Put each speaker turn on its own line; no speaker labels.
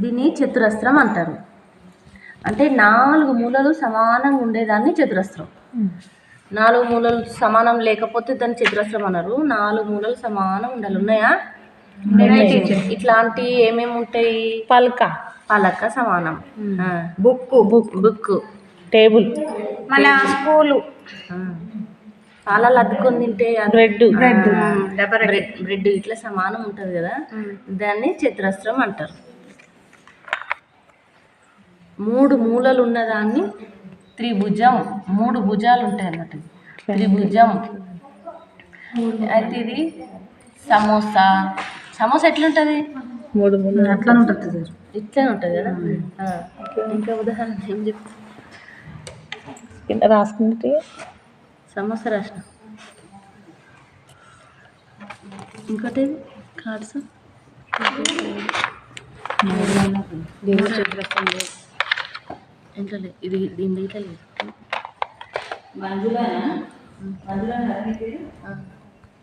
దీన్ని చతురస్రం అంటారు. అంటే 4 మూలలు సమానంగా ఉండేదాన్ని చతురస్రం. 4 మూలలు సమానం లేకపోతే దాన్ని చతురస్రం అన్నారు. 4 మూలలు సమానం ఉండాలి. ఉన్నాయా? ఇట్లాంటి ఏమేమి ఉంటాయి? పలక సమానం, బుక్, టేబుల్,
మన స్కూలు,
పాలలో అద్దుకొని తింటే బ్రెడ్ ఇట్లా సమానం ఉంటుంది కదా, దాన్ని చతురస్రం అంటారు. 3 మూలలు ఉన్నదాన్ని త్రిభుజం. 3 భుజాలు ఉంటాయి అన్నమాట, త్రిభుజం. అయితే ఇది సమోసా ఎట్లుంటుంది?
3 మూలలు అట్లానే ఉంటుంది,
ఇట్లనే ఉంటుంది కదా. ఇంకా ఉదాహరణ ఏం చెప్తా?
రాసుకుంటే
సమోసా రాసిన. ఇంకోటి కార్డ్స్ ఇంట్లో ఇది దీని ఇట్లా లేదు.